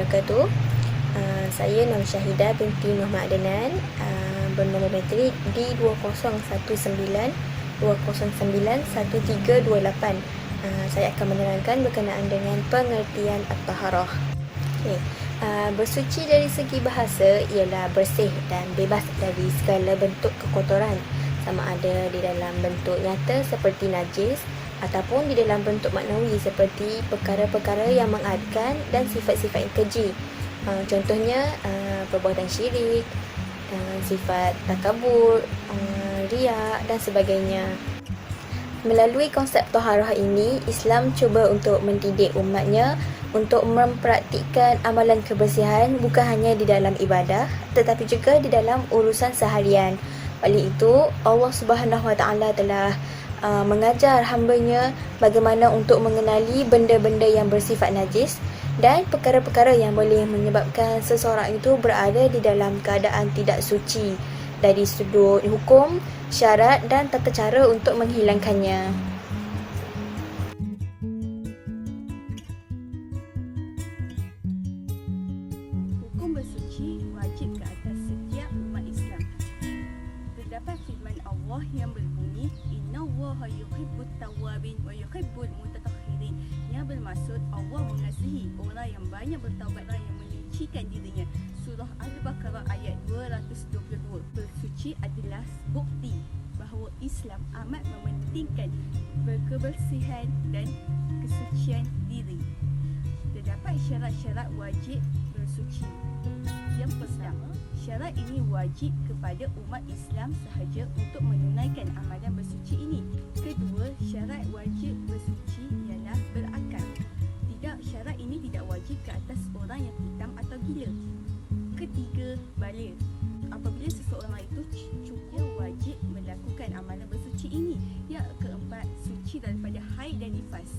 wabarakatuh. Saya Nur Syahidah binti Muhammad Adnan, bernombor matrik D209-209-1328. Saya akan menerangkan berkenaan dengan pengertian at-taharah. Bersuci dari segi bahasa ialah bersih dan bebas dari segala bentuk kekotoran, sama ada di dalam bentuk nyata seperti najis ataupun di dalam bentuk maknawi seperti perkara-perkara yang mengaibkan dan sifat-sifat yang keji. Contohnya perbuatan syirik, sifat takabur, riak dan sebagainya. Melalui konsep taharah ini, Islam cuba untuk mendidik umatnya untuk mempraktikkan amalan kebersihan bukan hanya di dalam ibadah tetapi juga di dalam urusan seharian. Oleh itu, Allah Subhanahu Wa Taala telah mengajar hamba-Nya bagaimana untuk mengenali benda-benda yang bersifat najis dan perkara-perkara yang boleh menyebabkan seseorang itu berada di dalam keadaan tidak suci dari sudut hukum, syarat dan tata cara untuk menghilangkannya. Hukum bersuci wajib ke atas setiap umat Islam. Terdapat firman Allah yang berbunyi, Innallaha yuhibbut tawwabin wa yuhibbul mutatahhirin, yang bermaksud Allah mengasihi orang yang banyak bertaubat dan yang menyucikan dirinya. Surah Al-Baqarah ayat 222. Bersuci adalah bukti bahawa Islam amat mementingkan kebersihan dan kesucian diri. Terdapat syarat-syarat wajib bersuci. Yang pertama, syarat ini wajib kepada umat Islam sahaja untuk menunaikan amalan bersuci ini. Kedua, syarat wajib bersuci ialah berakal. Tidak, syarat ini tidak wajib ke atas orang yang hitam atau gila. Ketiga, baligh. Apabila seseorang itu cukup wajib melakukan amalan bersuci ini. Yang keempat, suci daripada haid dan nifas.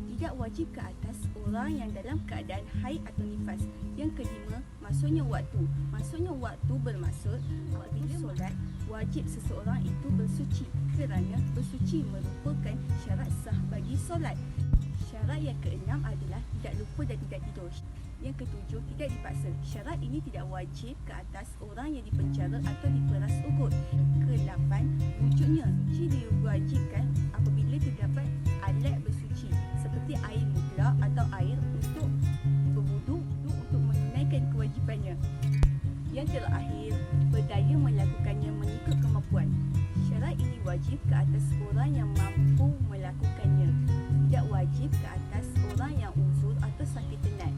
Tidak wajib ke atas orang yang dalam keadaan haid atau nifas. Yang kelima, maksudnya waktu. Maksudnya waktu bermaksud apabila solat, wajib seseorang itu bersuci kerana bersuci merupakan syarat sah bagi solat. Syarat yang keenam adalah tidak lupa dan tidak tidur. Yang ketujuh, tidak dipaksa. Syarat ini tidak wajib ke atas orang yang dipenjara atau diperas ukut. Ke-8, wujudnya suci diwajibkan apabila terdapat alat bersuci seperti air mutlak atau air untuk berwuduk untuk menunaikan kewajipannya. Yang terakhir, berdaya melakukannya mengikut kemampuan. Syarat ini wajib ke atas orang yang mampu melakukannya. Tidak wajib ke atas orang yang uzur atau sakit tenat.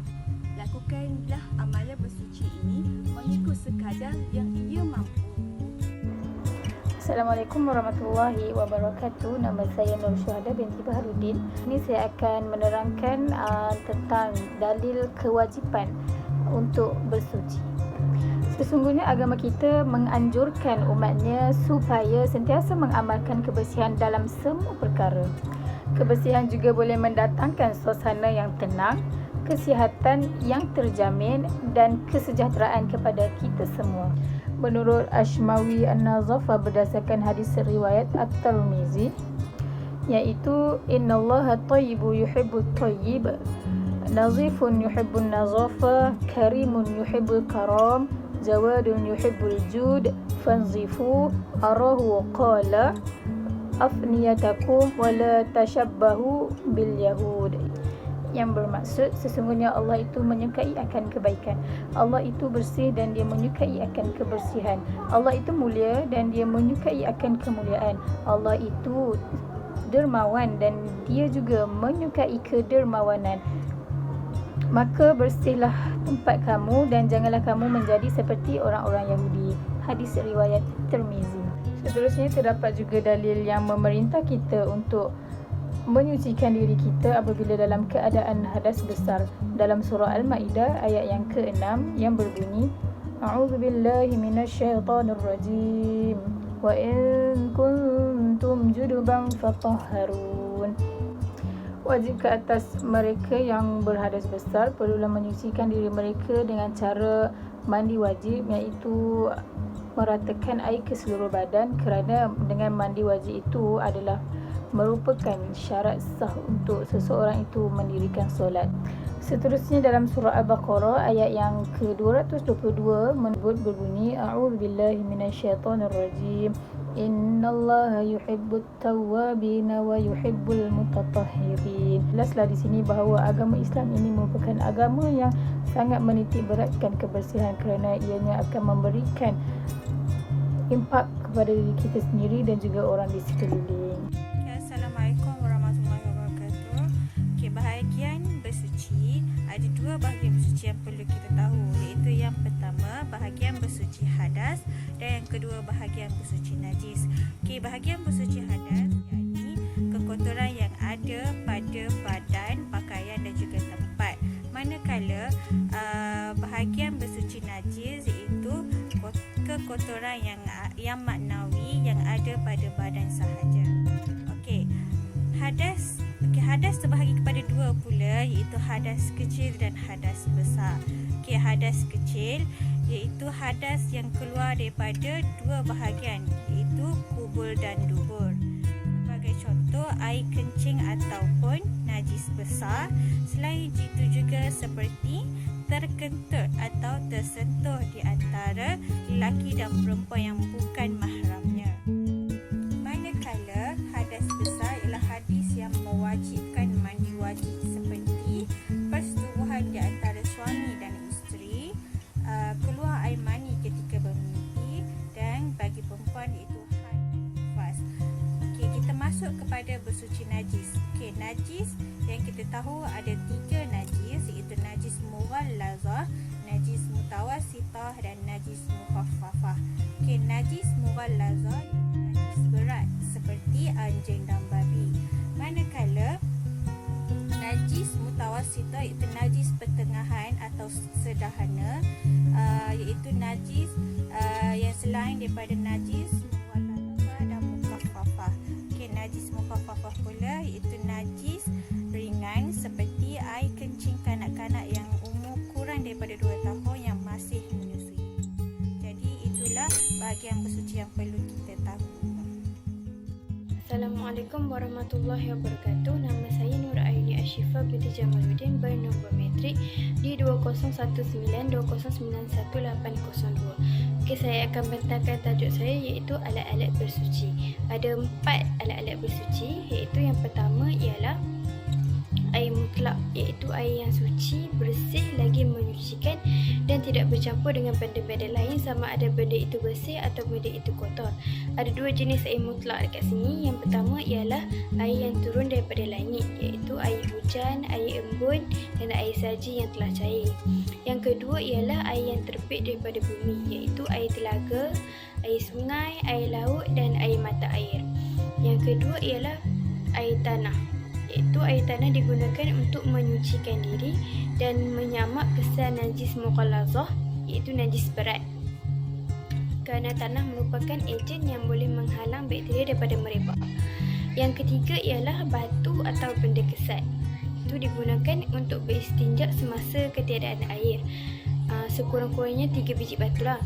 Lakukanlah amalan bersuci ini mengikut sekadar yang ia mampu. Assalamualaikum warahmatullahi wabarakatuh. Nama saya Nur Syahidah binti Baharudin. Ini saya akan menerangkan tentang dalil kewajipan untuk bersuci. Sesungguhnya agama kita menganjurkan umatnya supaya sentiasa mengamalkan kebersihan dalam semua perkara. Kebersihan juga boleh mendatangkan suasana yang tenang, kesihatan yang terjamin dan kesejahteraan kepada kita semua. Menurut Ashmawi An-Nazafah berdasarkan hadis riwayat At-Tirmizi, iaitu innallaha thayyibu yuhibbut thayyib, nazifun yuhibbun nazafa, karimun yuhibbul karam, jawadun yuhibbul jud, fanzifu. Arahu qala afniyatakum wala tashabbahu bil yahud, yang bermaksud sesungguhnya Allah itu menyukai akan kebaikan. Allah itu bersih dan dia menyukai akan kebersihan. Allah itu mulia dan dia menyukai akan kemuliaan. Allah itu dermawan dan dia juga menyukai kedermawanan. Maka bersihlah tempat kamu dan janganlah kamu menjadi seperti orang-orang Yahudi. Hadis riwayat Tirmizi. Seterusnya terdapat juga dalil yang memerintah kita untuk menyucikan diri kita apabila dalam keadaan hadas besar. Dalam surah Al-Maidah ayat yang ke-6 yang berbunyi, A'udzubillahi minasyaitonirrajim. Wa in kuntum junuban fatahharun. Wajib ke atas mereka yang berhadas besar perlulah menyucikan diri mereka dengan cara mandi wajib, iaitu meratakan air ke seluruh badan kerana dengan mandi wajib itu adalah merupakan syarat sah untuk seseorang itu mendirikan solat. Seterusnya dalam surah Al-Baqarah ayat yang ke-222 menyebut berbunyi A'udzubillahi minasyaitonirrajim. Innallaha yuhibbut tawwabin wa yuhibbul mutatahhirin. Jelaslah di sini bahawa agama Islam ini merupakan agama yang sangat menitik beratkan kebersihan kerana ianya akan memberikan impak kepada diri kita sendiri dan juga orang di sekeliling. Assalamualaikum warahmatullahi wabarakatuh. Bahagian bersuci, ada dua bahagian bersuci yang perlu kita tahu, iaitu yang pertama bahagian bersuci hadas dan yang kedua bahagian bersuci najis. Bahagian bersuci hadas iaitu kekotoran yang ada pada badan, pakaian dan juga tempat. Manakala bahagian bersuci najis iaitu kekotoran yang maknawi yang ada pada badan sahaja. Hadas terbahagi kepada dua pula, iaitu hadas kecil dan hadas besar. Hadas kecil iaitu hadas yang keluar daripada dua bahagian, iaitu kubul dan dubur. Sebagai contoh, air kencing ataupun najis besar. Selain itu juga seperti terkentut atau tersentuh di antara lelaki dan perempuan yang bukan mahramnya. Manakala hadas besar ialah hadis yang mewajibkan mandi wajib, seperti persetubuhan di antara suami dan isteri, keluar air mani ketika bermimpi, dan bagi perempuan itu haid nifas. Kita masuk kepada bersuci najis. Najis yang kita tahu ada tiga najis, iaitu najis mughallazah, najis mutawassithah dan najis mukhaffafah. Najis mughallazah najis berat seperti anjing dan babi. Manakala najis mutawassithah iaitu najis pertengahan atau sederhana, iaitu najis yang selain daripada najis mughallazah dan mukhaffafah. Najis mukhaffafah pula iaitu najis ringan seperti air kencing kanak-kanak yang umur kurang daripada 2 tahun yang masih menyusui. Jadi itulah bahagian bersuci yang perlu kita tahu. Assalamualaikum warahmatullahi wabarakatuh. Nama saya Nur Aini Ashifa binti Jamaluddin bernombor metrik di 201920918002. Saya akan bentangkan tajuk saya iaitu alat-alat bersuci. Ada 4 alat-alat bersuci, iaitu yang pertama ialah air mutlak, iaitu air yang suci, bersih lagi menyucikan dan tidak bercampur dengan benda-benda lain sama ada benda itu bersih atau benda itu kotor. Ada 2 jenis air mutlak dekat sini. Yang pertama ialah air yang turun daripada langit, iaitu air hujan, air embun dan air salji yang telah cair. Yang kedua ialah air yang terbit daripada bumi, iaitu air telaga, air sungai, air laut dan air mata air. Yang kedua ialah air tanah, iaitu air tanah digunakan untuk menyucikan diri dan menyamak kesan najis mughallazah, iaitu najis berat, kerana tanah merupakan ejen yang boleh menghalang bakteria daripada merebak. Yang ketiga ialah batu atau benda kesat. Itu digunakan untuk beristinja semasa ketiadaan air. Sekurang-kurangnya 3 biji batu lah.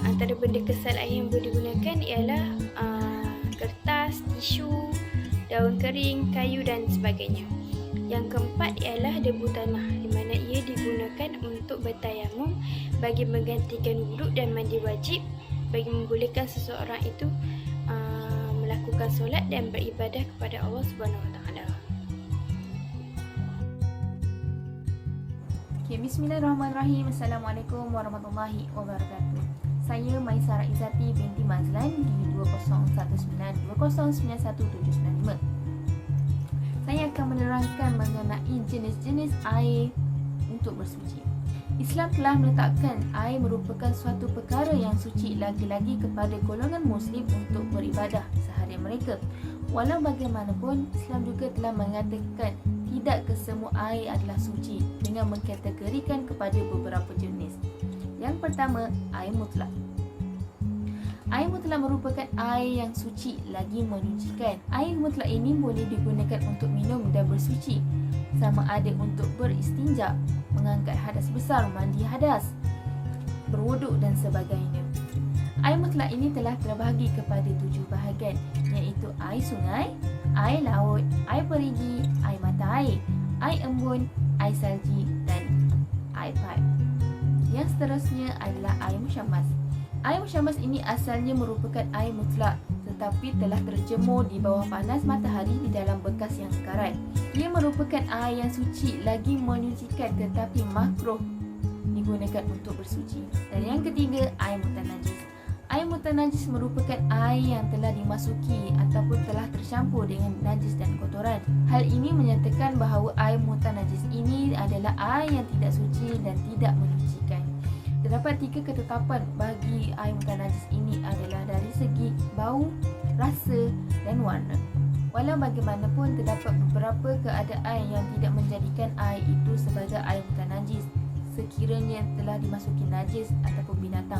Antara benda kesat lain yang boleh digunakan ialah kertas, tisu, daun kering, kayu dan sebagainya. Yang keempat ialah debu tanah, di mana ia digunakan untuk bertayamum bagi menggantikan wuduk dan mandi wajib, bagi membolehkan seseorang itu melakukan solat dan beribadah kepada Allah Subhanahu Wa Taala. Bismillahirrahmanirrahim. Assalamualaikum warahmatullahi wabarakatuh. Saya Maisara Izzati binti Mazlan di 201920917995. Saya akan menerangkan mengenai jenis-jenis air untuk bersuci. Islam telah meletakkan air merupakan suatu perkara yang suci lagi-lagi kepada golongan Muslim untuk beribadah seharian mereka. Walau bagaimanapun, Islam juga telah mengatakan tidak kesemua air adalah suci dengan mengkategorikan kepada beberapa jenis. Yang pertama, air mutlak. Air mutlak merupakan air yang suci lagi menyucikan. Air mutlak ini boleh digunakan untuk minum dan bersuci, sama ada untuk beristinja, mengangkat hadas besar, mandi hadas, berwuduk dan sebagainya. Air mutlak ini telah terbahagi kepada 7 bahagian, iaitu air sungai, air laut, air perigi, air mata air embun, air salji dan air paip. Yang seterusnya adalah air musyammas. Air musyammas ini asalnya merupakan air mutlak tetapi telah terjemur di bawah panas matahari di dalam bekas yang karat. Ia merupakan air yang suci lagi menyucikan tetapi makruh digunakan untuk bersuci. Dan yang ketiga, air mutanajis. Air mutanajis merupakan air yang telah dimasuki ataupun telah tercampur dengan najis dan kotoran. Hal ini menyatakan bahawa air mutanajis ini adalah air yang tidak suci dan tidak menyucikan. Terdapat 3 ketetapan bagi air mutanajis ini adalah dari segi bau, rasa dan warna. Walau bagaimanapun, terdapat beberapa keadaan yang tidak menjadikan air itu sebagai air mutanajis sekiranya telah dimasuki najis ataupun binatang,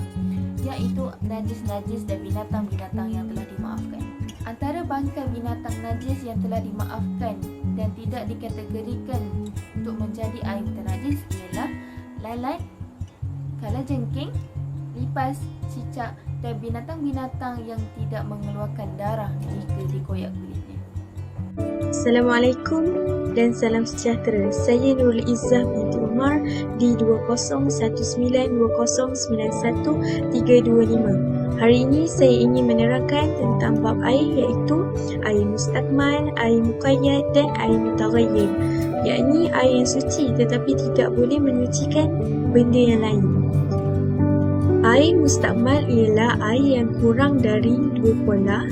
iaitu najis-najis dan binatang-binatang yang telah dimaafkan. Antara bangkai binatang najis yang telah dimaafkan dan tidak dikategorikan untuk menjadi air mutanajis ialah lalat, kalajengking, lipas, cicak dan binatang-binatang yang tidak mengeluarkan darah jika dikoyak kulitnya. Assalamualaikum dan salam sejahtera. Saya Nurul Izzah binti Umar di 20119091 Hari ini saya ingin menerangkan tentang bab air, iaitu air mustakmal, air muqayyad dan air mutaghayyir, yakni air yang suci tetapi tidak boleh menyucikan benda yang lain. Air mustakmal ialah air yang kurang dari 2 pola,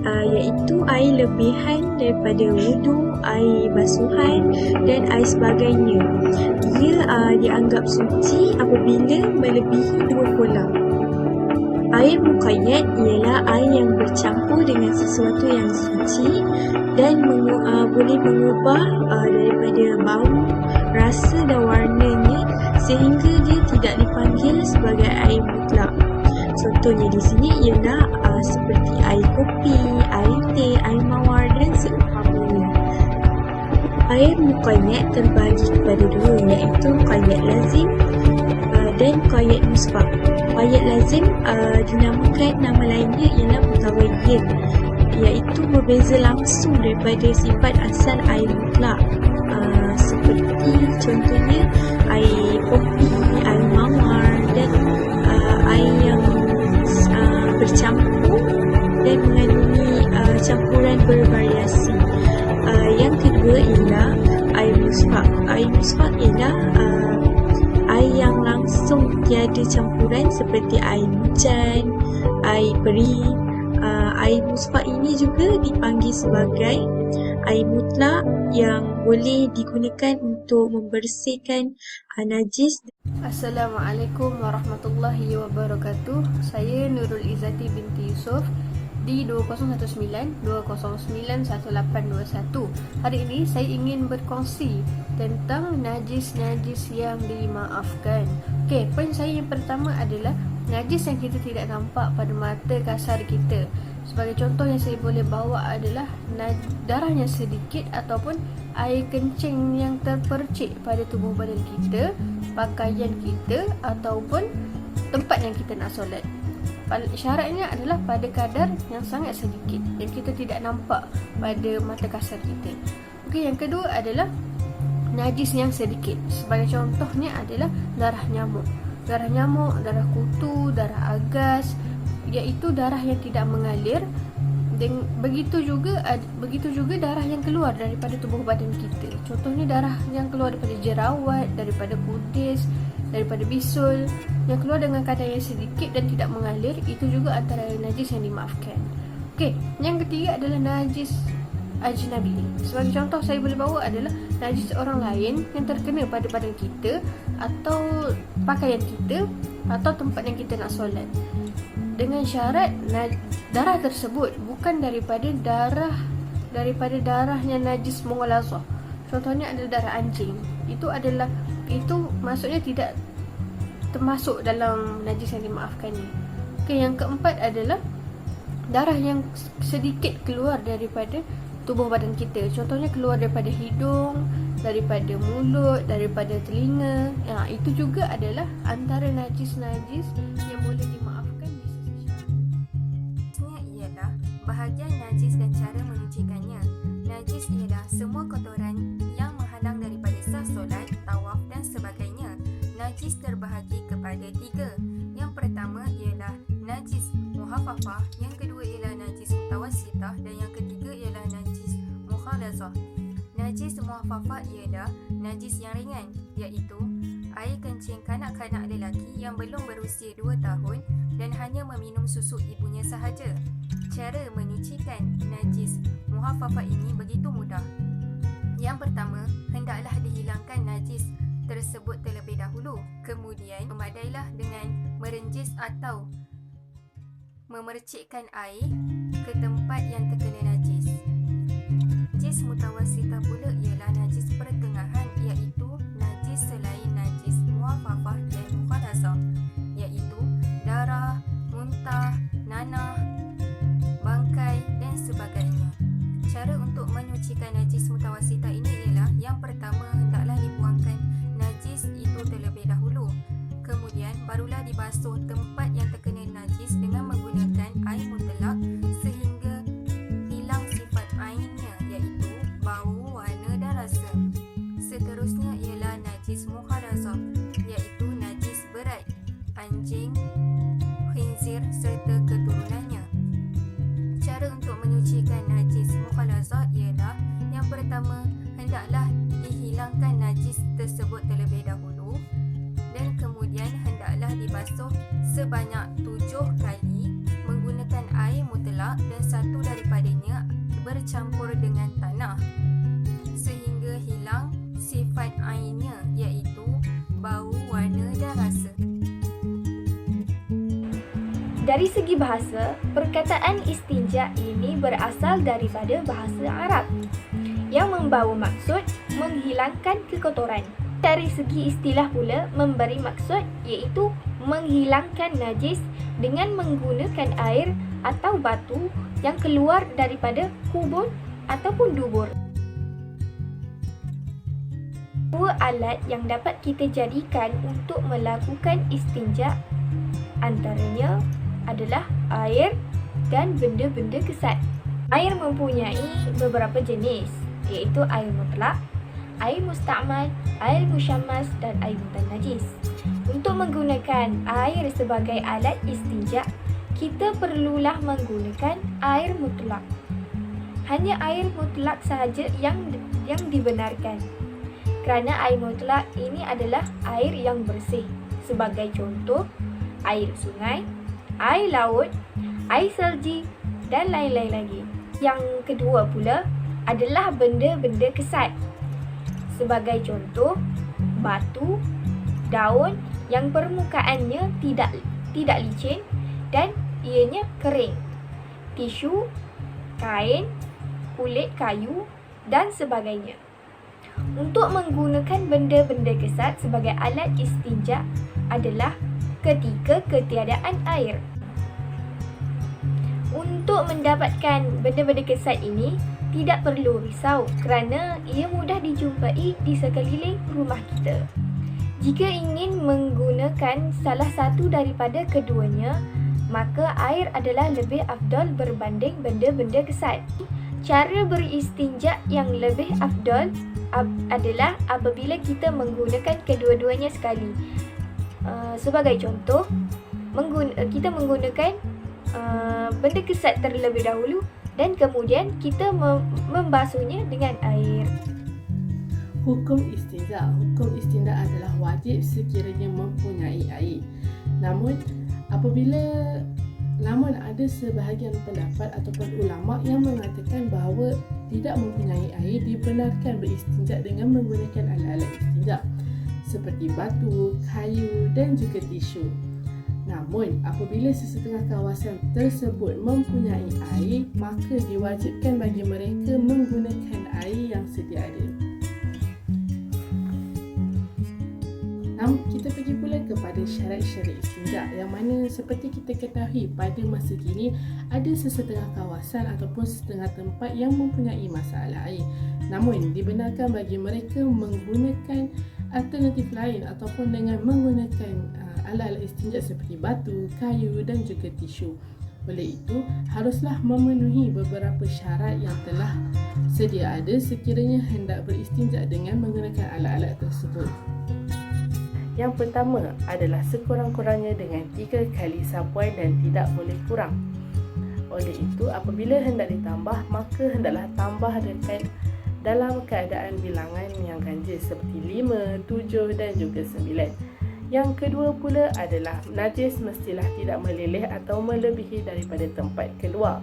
iaitu air lebihan daripada wudu, air basuhan dan air sebagainya. Ia dianggap suci apabila melebihi 2 pola. Air muqayyad ialah air yang bercampur dengan sesuatu yang suci dan boleh mengubah daripada bau, rasa dan warnanya sehingga dia tidak dipanggil sebagai air mutlak. Contohnya di sini ialah seperti air kopi, air teh, air mawar dan seumpamanya. Air muqayyad terbagi kepada 2, iaitu muqayyad lazim dan muqayyad musbaq. Muqayyad lazim dinamakan nama lainnya ialah mutaghayyir, iaitu berbeza langsung daripada sifat asal air mutlak. Seperti contohnya air kopi, air mawar dan air yang bercampur dan mengandungi campuran bervariasi. Yang kedua ialah air musbaq. Air musbaq ialah air yang langsung tiada campuran seperti air hujan, air peri. Air musbaq ini juga dipanggil sebagai air mutlak yang boleh digunakan untuk membersihkan najis. Assalamualaikum warahmatullahi wabarakatuh. Saya Nurul Izzati binti Yusof di 2019-2091. Hari ini saya ingin berkongsi tentang najis-najis yang dimaafkan. Okey, poin saya yang pertama adalah najis yang kita tidak nampak pada mata kasar kita. Sebagai contoh yang saya boleh bawa adalah darah yang sedikit ataupun air kencing yang terpercik pada tubuh badan kita, pakaian kita ataupun tempat yang kita nak solat. Syaratnya adalah pada kadar yang sangat sedikit yang kita tidak nampak pada mata kasar kita. Okey, yang kedua adalah najis yang sedikit. Sebagai contohnya adalah darah nyamuk. Darah nyamuk, darah kutu, darah agas, iaitu darah yang tidak mengalir. Dan begitu juga darah yang keluar daripada tubuh badan kita. Contohnya darah yang keluar daripada jerawat, daripada kudis, daripada bisul, yang keluar dengan kadar yang sedikit dan tidak mengalir, itu juga antara najis yang dimaafkan. Okey, yang ketiga adalah najis ajnabi. Sebagai contoh saya boleh bawa adalah najis orang lain yang terkena pada badan kita atau pakaian kita atau tempat yang kita nak solat, dengan syarat darah tersebut bukan daripada darah yang najis mughalazah. Contohnya adalah darah anjing. Itu maksudnya tidak termasuk dalam najis yang dimaafkan ni. Okey, yang keempat adalah darah yang sedikit keluar daripada tubuh badan kita. Contohnya keluar daripada hidung, daripada mulut, daripada telinga. Itu juga adalah antara najis-najis yang boleh dimaafkan di sisi syariat. cara menyucikannya. Najis ialah semua kotoran yang menghalang daripada sah solat, tawaf dan sebagainya. Najis terbahagi kepada 3. Yang pertama ialah najis muhafafah, yang kedua ialah najis mutawassitah dan yang ketiga ialah najis mukhalazah. Najis muhafafah ialah najis yang ringan, iaitu air kencing kanak-kanak lelaki yang belum berusia 2 tahun dan hanya meminum susu ibunya sahaja. Cara menyucikan najis muhafafah ini begitu mudah. Yang pertama, hendaklah dihilangkan najis tersebut terlebih dahulu. Kemudian, memadailah dengan merenjis atau memercikkan air ke tempat yang terkena najis. Najis mutawassitah pula ialah najis pertengahan, iaitu najis selain najis muhafafah dan mukhalazah, iaitu darah, muntah, nanah, bangkai dan sebagainya. Cara untuk menyucikan najis mutawassitah ini ialah yang pertama, hendaklah dibuangkan najis itu terlebih dahulu. Kemudian barulah dibasuh tempat yang terkena najis dengan menggunakan air mutlak sehingga hilang sifat airnya, iaitu bau, warna dan rasa. Seterusnya ialah najis mukhalazah, iaitu najis berat, anjing, khinzir serta keturunannya. Cara untuk menyucikan najis mukhalazah ialah yang pertama, hendaklah dihilangkan najis tersebut terlebih dahulu dan kemudian hendaklah dibasuh sebanyak 7 kali menggunakan air mutlak dan satu daripadanya bercampur dengan tanah sehingga hilang sifat airnya, iaitu bau, warna dan rasa. Dari segi bahasa, perkataan istinja ini berasal daripada bahasa Arab yang membawa maksud menghilangkan kekotoran. Dari segi istilah pula memberi maksud iaitu menghilangkan najis dengan menggunakan air atau batu yang keluar daripada kubur ataupun dubur. Dua alat yang dapat kita jadikan untuk melakukan istinja antaranya adalah air dan benda-benda kesat. Air mempunyai beberapa jenis, iaitu air mutlak, air musta'mal, air musyammas dan air mutanajis. Untuk menggunakan air sebagai alat istinja, kita perlulah menggunakan air mutlak. Hanya air mutlak sahaja yang dibenarkan. Kerana air mutlak ini adalah air yang bersih. Sebagai contoh, air sungai, air laut, air salji dan lain-lain lagi. Yang kedua pula adalah benda-benda kesat. Sebagai contoh, batu, daun yang permukaannya tidak licin dan ianya kering, tisu, kain, kulit kayu dan sebagainya. Untuk menggunakan benda-benda kesat sebagai alat istinja adalah ketika ketiadaan air. Untuk mendapatkan benda-benda kesat ini, tidak perlu risau kerana ia mudah dijumpai di sekeliling rumah kita. Jika ingin menggunakan salah satu daripada keduanya, maka air adalah lebih afdal berbanding benda-benda kesat. Cara beristinja yang lebih afdal adalah apabila kita menggunakan kedua-duanya sekali. Sebagai contoh, kita menggunakan benda kesat terlebih dahulu dan kemudian kita membasuhnya dengan air. Hukum istinja adalah wajib sekiranya mempunyai air. Namun ada sebahagian pendapat ataupun ulama yang mengatakan bahawa tidak mempunyai air dibenarkan beristinja dengan menggunakan alat-alat istinja seperti batu, kayu dan juga tisu. Namun, apabila sesetengah kawasan tersebut mempunyai air, maka diwajibkan bagi mereka menggunakan air yang sedia ada. Namun, kita pergi pula kepada syarat-syarat istinja yang mana seperti kita ketahui pada masa kini ada sesetengah kawasan ataupun sesetengah tempat yang mempunyai masalah air. Namun, dibenarkan bagi mereka menggunakan alternatif lain ataupun dengan menggunakan alat-alat istinja seperti batu, kayu dan juga tisu. Oleh itu, haruslah memenuhi beberapa syarat yang telah sedia ada sekiranya hendak beristinja dengan menggunakan alat-alat tersebut. Yang pertama adalah sekurang-kurangnya dengan 3 kali sapuan dan tidak boleh kurang. Oleh itu, apabila hendak ditambah, maka hendaklah tambah dalam keadaan bilangan yang ganjil seperti 5, 7 dan juga 9. Yang kedua pula adalah najis mestilah tidak meleleh atau melebihi daripada tempat keluar.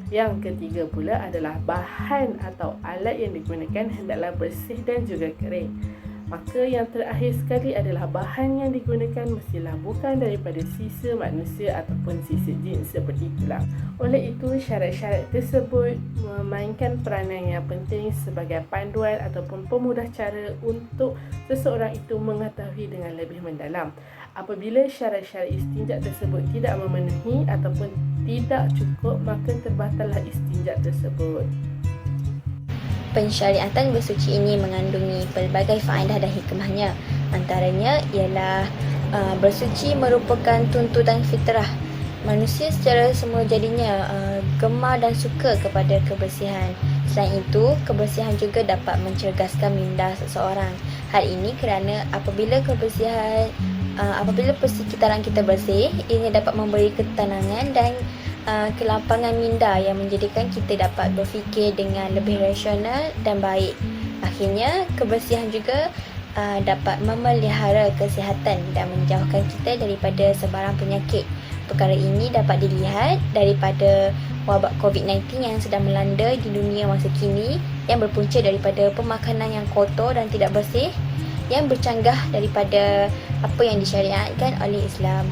Yang ketiga pula adalah bahan atau alat yang digunakan hendaklah bersih dan juga kering. Maka yang terakhir sekali adalah bahan yang digunakan mestilah bukan daripada sisa manusia ataupun sisa jin seperti tulang. Oleh itu, syarat-syarat tersebut memainkan peranan yang penting sebagai panduan ataupun pemudah cara untuk seseorang itu mengetahui dengan lebih mendalam. Apabila syarat-syarat istinja tersebut tidak memenuhi ataupun tidak cukup, maka terbatallah istinja tersebut. Pensyariatan bersuci ini mengandungi pelbagai faedah dan hikmahnya. Antaranya ialah bersuci merupakan tuntutan fitrah. Manusia secara semula jadinya gemar dan suka kepada kebersihan. Selain itu, kebersihan juga dapat mencerdaskan minda seseorang. Hal ini kerana apabila persekitaran kita bersih, ini dapat memberi ketenangan dan kelapangan minda yang menjadikan kita dapat berfikir dengan lebih rasional dan baik. Akhirnya, kebersihan juga dapat memelihara kesihatan dan menjauhkan kita daripada sebarang penyakit. Perkara ini dapat dilihat daripada wabak COVID-19 yang sedang melanda di dunia masa kini, yang berpunca daripada pemakanan yang kotor dan tidak bersih, yang bercanggah daripada apa yang disyariatkan oleh Islam.